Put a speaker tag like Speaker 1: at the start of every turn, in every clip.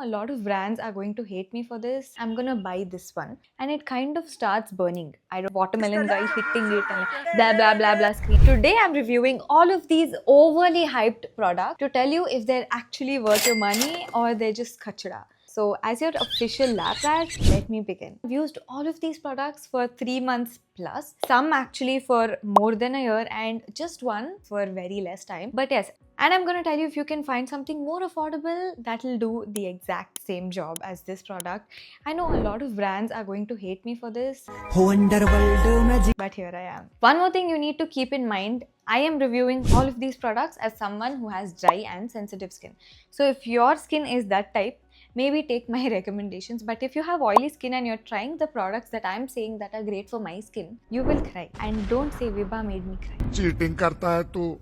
Speaker 1: a lot of brands are going to hate me for this. I'm gonna buy this one. And it kind of starts burning. I don't watermelon guy hitting it and like blah blah blah blah screen. Today I'm reviewing all of these overly hyped products to tell you if they're actually worth your money or they're just kachra. So as your official lab rat, let me begin. I've used all of these products for 3 months plus, some actually for more than a year and just one for very less time. But yes, and I'm going to tell you if you can find something more affordable that'll do the exact same job as this product. I know a lot of brands are going to hate me for this, but here I am. One more thing you need to keep in mind, I am reviewing all of these products as someone who has dry and sensitive skin. So if your skin is that type, maybe take my recommendations. But if you have oily skin and you're trying the products that I'm saying that are great for my skin, you will cry. And don't say Vibha made me cry.
Speaker 2: Cheating करता है तू.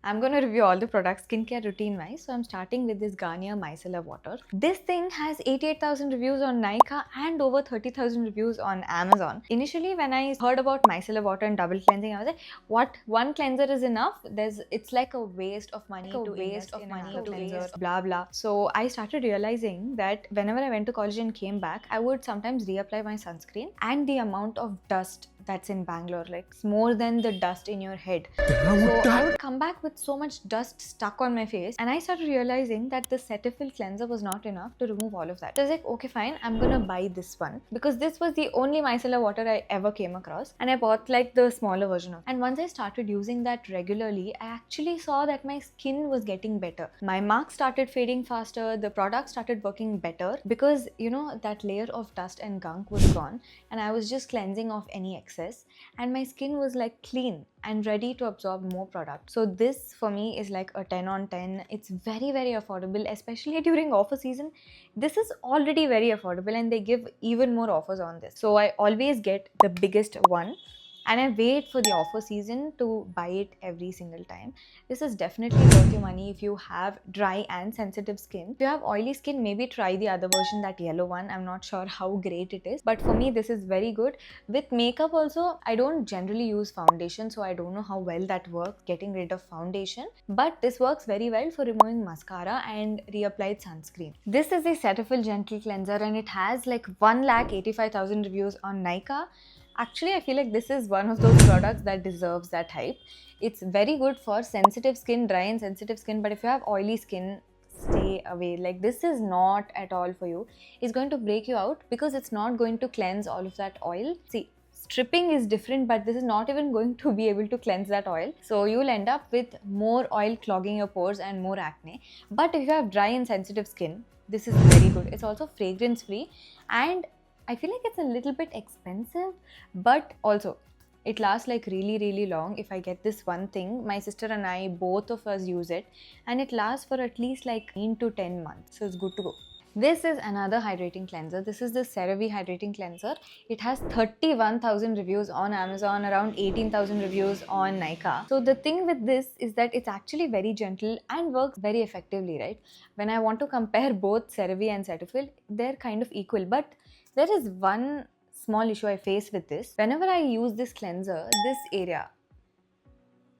Speaker 1: I'm going to review all the products skincare routine wise. So I'm starting with this Garnier Micellar Water. This thing has 88,000 reviews on Nykaa and over 30,000 reviews on Amazon. Initially, when I heard about micellar water and double cleansing, I was like, what? One cleanser is enough? It's like a waste of money to blah blah. So I started realizing that whenever I went to college and came back, I would sometimes reapply my sunscreen, and the amount of dust that's in Bangalore, like it's more than the dust in your head. So I would come back with so much dust stuck on my face, and I started realizing that the Cetaphil cleanser was not enough to remove all of that. So I was like, okay fine, I'm gonna buy this one because this was the only micellar water I ever came across, and I bought like the smaller version of it. And once I started using that regularly, I actually saw that my skin was getting better. My marks started fading faster, the product started working better because that layer of dust and gunk was gone, and I was just cleansing off any excess, and my skin was like clean and ready to absorb more product. So this for me is like a 10 on 10. It's very affordable, especially during offer season. This is already very affordable and they give even more offers on this. So I always get the biggest one and I wait for the offer season to buy it every single time. This is definitely worth your money if you have dry and sensitive skin. If you have oily skin, maybe try the other version, that yellow one. I'm not sure how great it is, but for me this is very good. With makeup also, I don't generally use foundation, so I don't know how well that works, getting rid of foundation, but this works very well for removing mascara and reapplied sunscreen. This is a Cetaphil Gentle Cleanser and it has like 1,85,000 reviews on Nykaa. Actually, I feel like this is one of those products that deserves that hype. It's very good for sensitive skin, dry and sensitive skin, but if you have oily skin, stay away. Like, this is not at all for you. It's going to break you out because it's not going to cleanse all of that oil. See, stripping is different, but this is not even going to be able to cleanse that oil. So you'll end up with more oil clogging your pores and more acne. But if you have dry and sensitive skin, this is very good. It's also fragrance free, and I feel like it's a little bit expensive, but also it lasts like really long. If I get this one thing, my sister and I, both of us use it, and it lasts for at least like 9 to 10 months. So it's good to go. This is another hydrating cleanser. This is the CeraVe hydrating cleanser. It has 31,000 reviews on Amazon, around 18,000 reviews on Nykaa. So the thing with this is that it's actually very gentle and works very effectively, right? When I want to compare both CeraVe and Cetaphil, they're kind of equal, but there is one small issue I face with this. Whenever I use this cleanser, this area,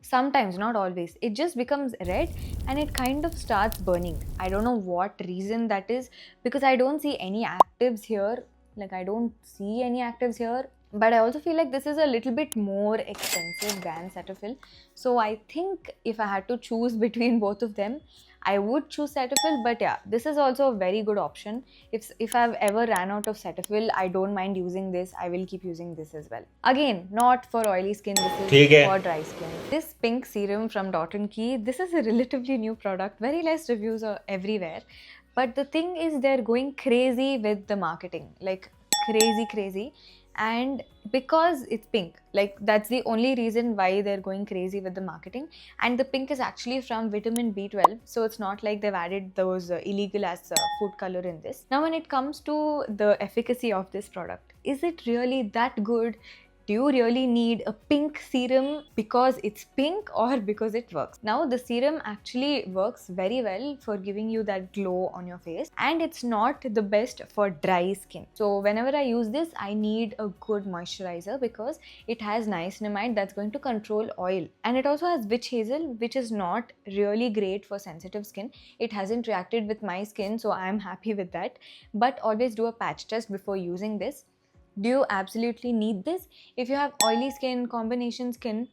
Speaker 1: sometimes, not always, it just becomes red and it kind of starts burning. I don't know what reason that is because I don't see any actives here. Like, I don't see any actives here. But I also feel like this is a little bit more expensive than Cetaphil. So I think if I had to choose between both of them, I would choose Cetaphil. But yeah, this is also a very good option. If I've ever ran out of Cetaphil, I don't mind using this. I will keep using this as well. Again, not for oily skin, this is for dry skin. This pink serum from Dot & Key, this is a relatively new product. Very less reviews are everywhere. But the thing is, they're going crazy with the marketing. Like, crazy. And because it's pink, like, that's the only reason why they're going crazy with the marketing. And the pink is actually from vitamin B12, so it's not like they've added those illegal as food color in this. Now when it comes to the efficacy of this product, is it really that good? do you really need a pink serum because it's pink or because it works? Now the serum actually works very well for giving you that glow on your face, and it's not the best for dry skin. So whenever I use this, I need a good moisturizer because it has niacinamide that's going to control oil, and it also has witch hazel, which is not really great for sensitive skin. It hasn't reacted with my skin, so I'm happy with that. But always do a patch test before using this. Do you absolutely need this? If you have oily skin, combination skin,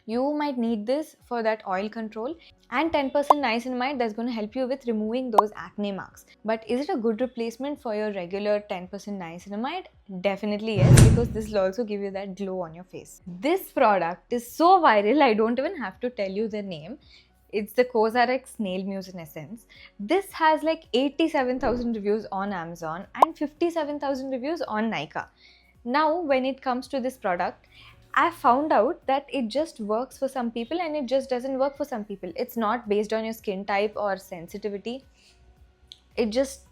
Speaker 1: you might need this for that oil control. And 10% niacinamide, that's going to help you with removing those acne marks. But is it a good replacement for your regular 10% niacinamide? Definitely yes, because this will also give you that glow on your face. This product is so viral, I don't even have to tell you the name. It's the COSRX Nail Mucin Essence. This has like 87,000 reviews on Amazon and 57,000 reviews on Nykaa. Now, when it comes to this product, I found out that it just works for some people and it just doesn't work for some people. It's not based on your skin type or sensitivity. It just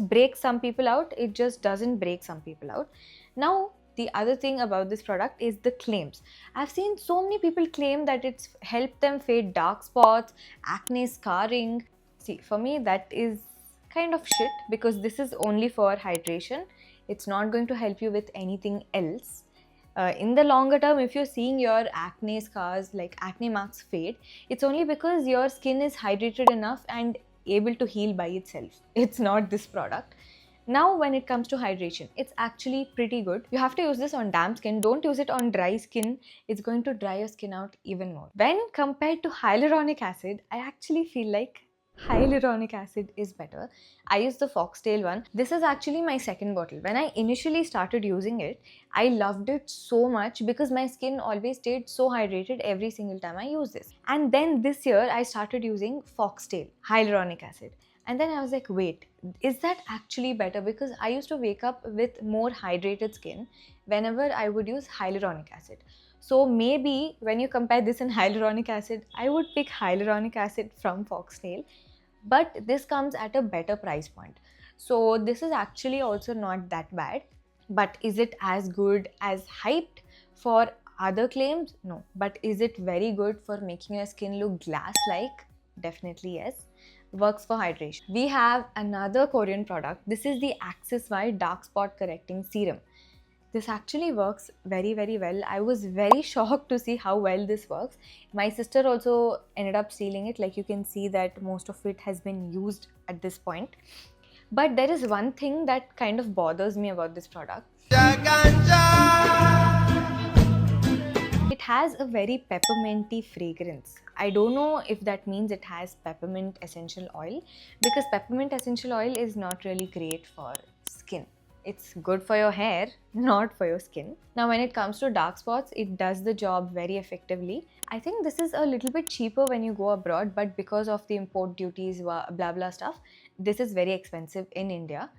Speaker 1: breaks some people out. It just doesn't break some people out. Now, the other thing about this product is the claims. I've seen so many people claim that it's helped them fade dark spots, acne scarring. See, for me that is kind of shit because this is only for hydration. It's not going to help you with anything else. In the longer term, if you're seeing your acne scars, like acne marks fade, it's only because your skin is hydrated enough and able to heal by itself. It's not this product. Now, when it comes to hydration, it's actually pretty good. You have to use this on damp skin. Don't use it on dry skin. It's going to dry your skin out even more. When compared to hyaluronic acid, I actually feel like hyaluronic acid is better. I use the Foxtail one. This is actually my second bottle. When I initially started using it, I loved it so much because my skin always stayed so hydrated every single time I use this. And then this year, I started using Foxtail hyaluronic acid. And then I was like, wait, is that actually better? Because I used to wake up with more hydrated skin whenever I would use hyaluronic acid. So maybe when you compare this and hyaluronic acid, I would pick hyaluronic acid from Foxtail. But this comes at a better price point. So this is actually also not that bad. But is it as good as hyped for other claims? No. But is it very good for making your skin look glass-like? Definitely yes. Works for hydration. We have another Korean product. This is the Axis White Dark Spot Correcting Serum. This actually works very, very well. I was very shocked to see how well this works. My sister also ended up stealing it. Like you can see that most of it has been used at this point. But there is one thing that kind of bothers me about this product. It has a very pepperminty fragrance. I don't know if that means it has peppermint essential oil, because peppermint essential oil is not really great for skin. It's good for your hair, not for your skin. Now, when it comes to dark spots, it does the job very effectively. I think this is a little bit cheaper when you go abroad, but because of the import duties, blah blah stuff, this is very expensive in India.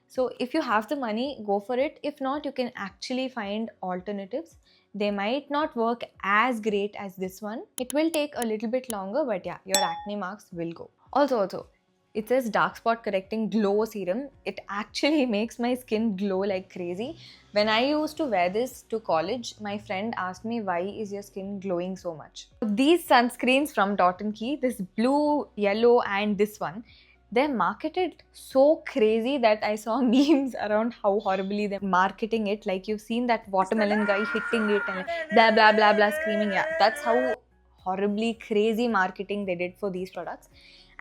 Speaker 1: So if you have the money, go for it. If not, you can actually find alternatives. They might not work as great as this one. It will take a little bit longer, but yeah, your acne marks will go. Also, it says dark spot correcting glow serum. It actually makes my skin glow like crazy. When I used to wear this to college, my friend asked me, why is your skin glowing so much? These sunscreens from Dot & Key, this blue, yellow and this one, they're marketed so crazy that I saw memes around how horribly they're marketing it. Like you've seen that watermelon guy hitting it and blah blah blah blah screaming. Yeah, that's how horribly crazy marketing they did for these products.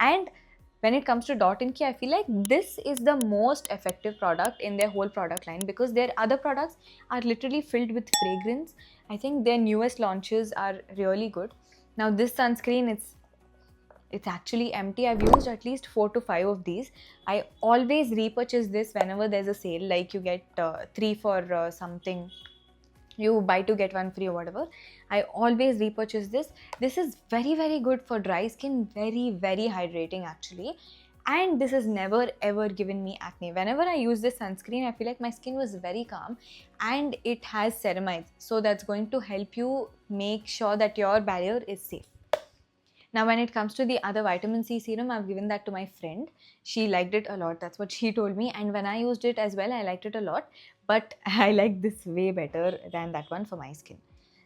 Speaker 1: And when it comes to Dot & Key, I feel like this is the most effective product in their whole product line, because their other products are literally filled with fragrance. I think their newest launches are really good. Now this sunscreen, it's actually empty. I've used at least 4 to 5 of these. I always repurchase this whenever there's a sale, like you get 3 for something, you buy 2 get 1 free or whatever. I always repurchase this. This is very, very good for dry skin, very, very hydrating actually. And this has never ever given me acne. Whenever I use this sunscreen, I feel like my skin was very calm, and it has ceramides. So that's going to help you make sure that your barrier is safe. Now, when it comes to the other vitamin C serum, I've given that to my friend. She liked it a lot. That's what she told me. And when I used it as well, I liked it a lot. But I like this way better than that one for my skin.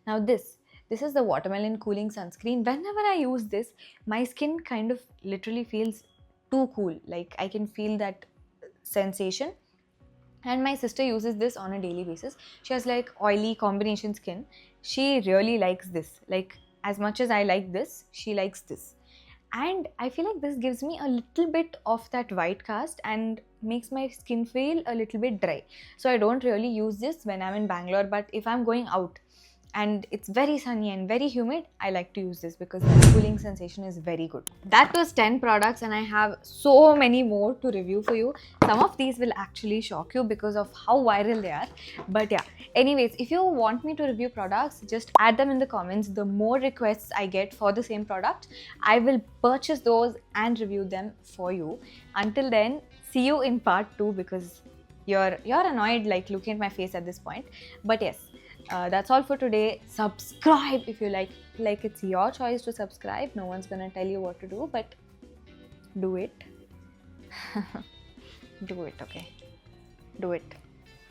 Speaker 1: Now, this is the watermelon cooling sunscreen. Whenever I use this, my skin kind of literally feels too cool. Like I can feel that sensation. And my sister uses this on a daily basis. She has like oily combination skin. She really likes this. Like as much as I like this, she likes this. And I feel like this gives me a little bit of that white cast and makes my skin feel a little bit dry. So I don't really use this when I'm in Bangalore, but if I'm going out and it's very sunny and very humid, I like to use this because the cooling sensation is very good. That was 10 products and I have so many more to review for you. Some of these will actually shock you because of how viral they are. But yeah, anyways, if you want me to review products, just add them in the comments. The more requests I get for the same product, I will purchase those and review them for you. Until then, see you in part 2 because you're annoyed like looking at my face at this point. But yes, that's all for today. Subscribe if you like. It's your choice to subscribe. No one's gonna tell you what to do, but do it. Do it, okay? Do it.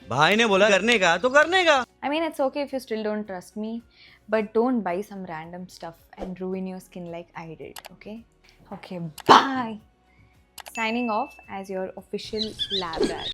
Speaker 2: भाई ने बोला करने का तो करने का.
Speaker 1: I mean, it's okay if you still don't trust me, but don't buy some random stuff and ruin your skin like I did, okay? Okay, bye! Signing off as your official lab rat.